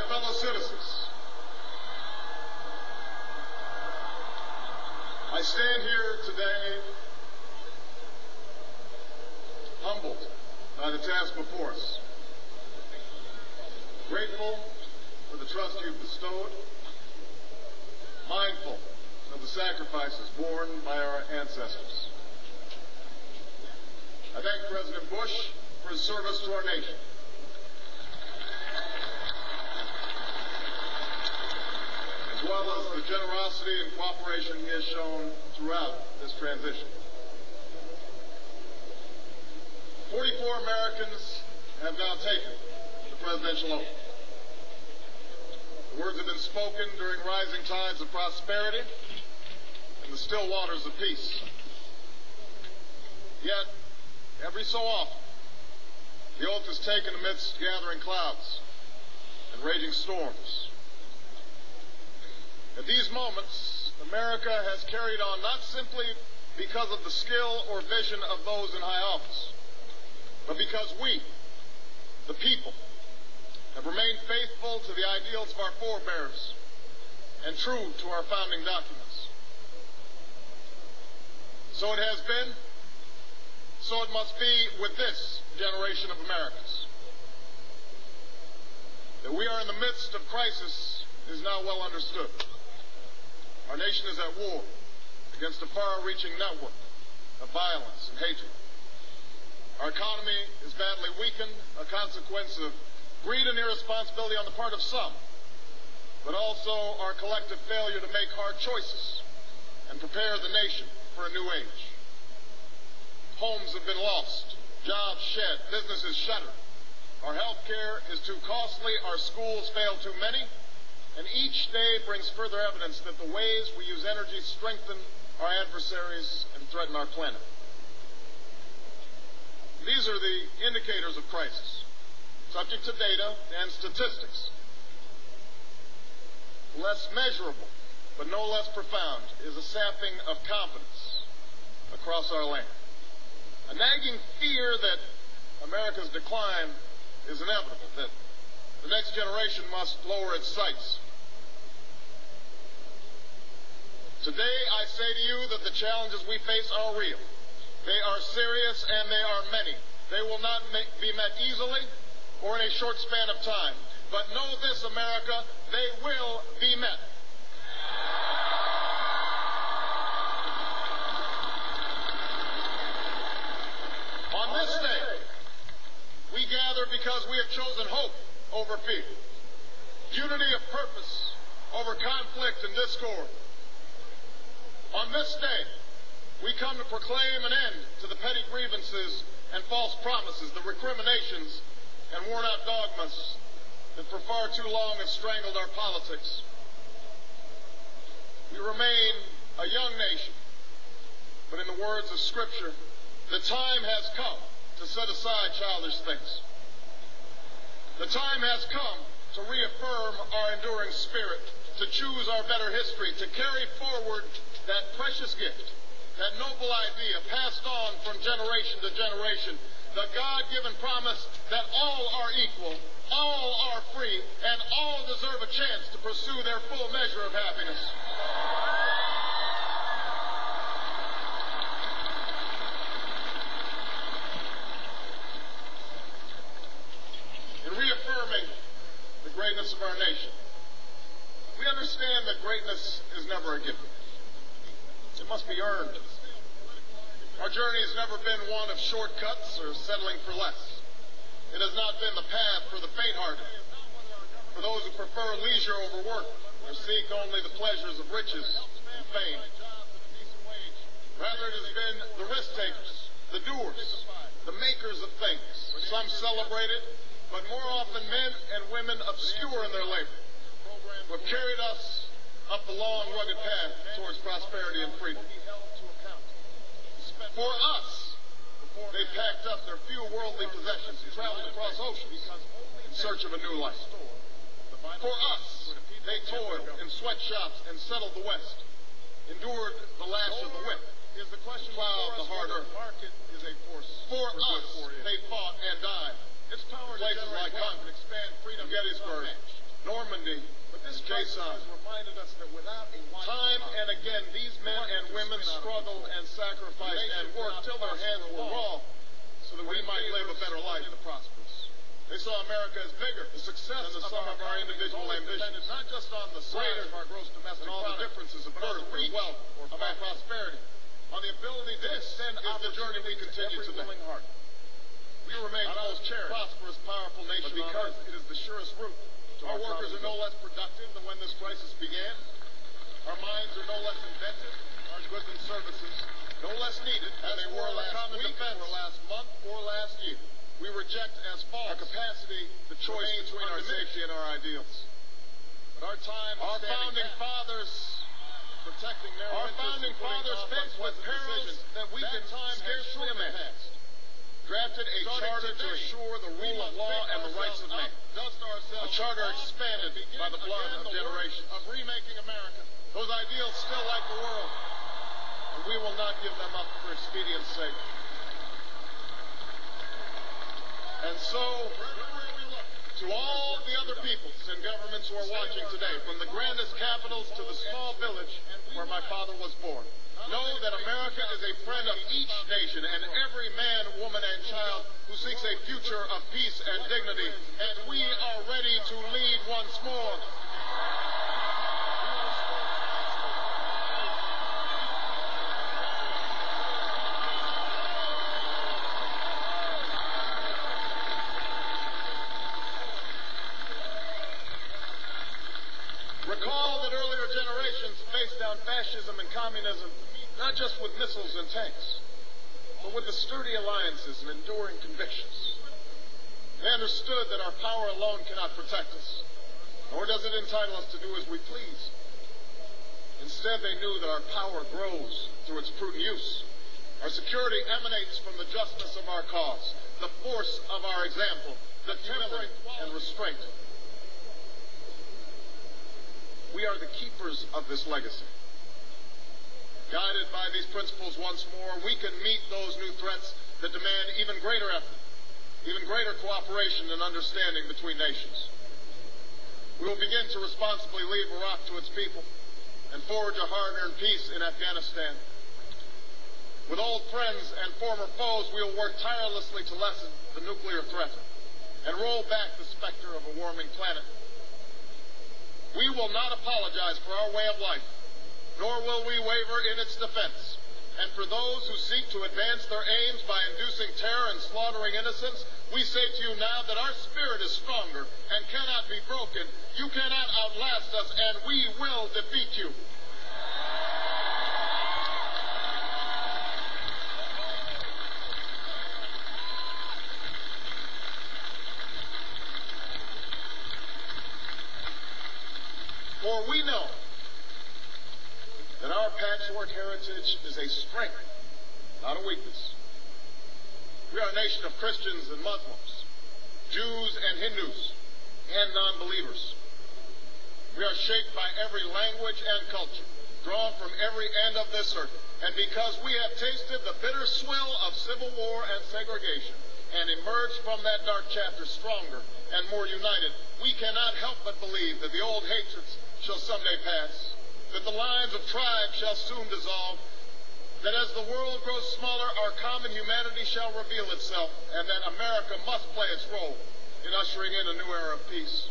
fellow citizens, I stand here today humbled by the task before us, grateful for the trust you've bestowed, mindful of the sacrifices borne by our ancestors. I thank President Bush for his service to our nation. As well as the generosity and cooperation he has shown throughout this transition. 44 Americans have now taken the presidential oath. The words have been spoken during rising tides of prosperity and the still waters of peace. Yet, every so often, the oath is taken amidst gathering clouds and raging storms. At these moments, America has carried on not simply because of the skill or vision of those in high office, but because we, the people, have remained faithful to the ideals of our forebears and true to our founding documents. So it has been, so it must be with this generation of Americans. That we are in the midst of crisis is now well understood. Our nation is at war against a far-reaching network of violence and hatred. Our economy is badly weakened, a consequence of greed and irresponsibility on the part of some, but also our collective failure to make hard choices and prepare the nation for a new age. Homes have been lost, jobs shed, businesses shuttered. Our health care is too costly, our schools fail too many, and each day brings further evidence that the ways we use energy strengthen our adversaries and threaten our planet. These are the indicators of crisis, subject to data and statistics. Less measurable, but no less profound, is a sapping of confidence across our land. A nagging fear that America's decline is inevitable, that the next generation must lower its sights. Today, I say to you that the challenges we face are real. They are serious and they are many. They will not be met easily or in a short span of time. But know this, America, they will be met. On this day, we gather because we have chosen hope over fear, unity of purpose over conflict and discord. On this day, we come to proclaim an end to the petty grievances and false promises, the recriminations and worn-out dogmas that for far too long have strangled our politics. We remain a young nation, but in the words of Scripture, the time has come to set aside childish things. The time has come to reaffirm our enduring spirit, to choose our better history, to carry forward that precious gift, that noble idea passed on from generation to generation, the God-given promise that all are equal, all are free, and all deserve a chance to pursue their full measure of happiness. In reaffirming the greatness of our nation, we understand that greatness is never a gift. It must be earned. Our journey has never been one of shortcuts or settling for less. It has not been the path for the faint-hearted, for those who prefer leisure over work or seek only the pleasures of riches and fame. Rather, it has been the risk-takers, the doers, the makers of things. Some celebrated, but more often men and women obscure in their labor, who have carried us up the long, rugged path towards prosperity and freedom. For us, they packed up their few worldly possessions and traveled across oceans in search of a new life. For us, they toiled in sweatshops and settled the West, endured the lash of the whip, plowed the hard earth. For us, they fought and died. Places like Concord, Gettysburg, Normandy, But this crisis has reminded us that without a white time front, and again, these men and women struggled and sacrificed and worked till their hands were raw so that we might live a better life. They saw America as bigger, the success than the sum of our individual ambitions, not just on the size of our gross domestic and all the product, differences of but on birth the or reach wealth or of our prosperity, on the ability to extend the journey we continue every today. willing heart. We remain the most prosperous, powerful nation But on because earth. it is the surest route to Our workers are no less productive than when this crisis began. Our minds are no less inventive. Our goods and services no less needed than they were last week or last month or last year. We reject as false our capacity, the choice between our safety and our ideals. But our time, our founding fathers, protecting their faced with perils that we can scarcely imagine, drafted a charter to assure the rule of law and the rights of man. A charter expanded by the blood of generations. Of remaking America. Those ideals still light the world, and we will not give them up for expedience sake. And so, to all the other peoples and governments who are watching today, from the grandest capitals to the small village where my father was born, know that America is a friend of each nation and every man, woman, and child who seeks a future of peace and dignity, and we are ready to lead once more. Recall that earlier generations faced down fascism and communism not just with missiles and tanks, but with the sturdy alliances and enduring convictions. They understood that our power alone cannot protect us, nor does it entitle us to do as we please. Instead, they knew that our power grows through its prudent use. Our security emanates from the justness of our cause, the force of our example, the temperament and restraint. We are the keepers of this legacy. Guided by these principles once more, we can meet those new threats that demand even greater effort, even greater cooperation and understanding between nations. We will begin to responsibly leave Iraq to its people and forge a hard-earned peace in Afghanistan. With old friends and former foes, we will work tirelessly to lessen the nuclear threat and roll back the specter of a warming planet. We will not apologize for our way of life, nor will we waver in its defense. And for those who seek to advance their aims by inducing terror and slaughtering innocents, we say to you now that our spirit is stronger and cannot be broken. You cannot outlast us, and we will defeat you. For we know that our patchwork heritage is a strength, not a weakness. We are a nation of Christians and Muslims, Jews and Hindus, and non-believers. We are shaped by every language and culture, drawn from every end of this earth. And because we have tasted the bitter swill of civil war and segregation, and emerged from that dark chapter stronger and more united, we cannot help but believe that the old hatreds shall someday pass, that the lines of tribes shall soon dissolve, that as the world grows smaller, our common humanity shall reveal itself, and that America must play its role in ushering in a new era of peace.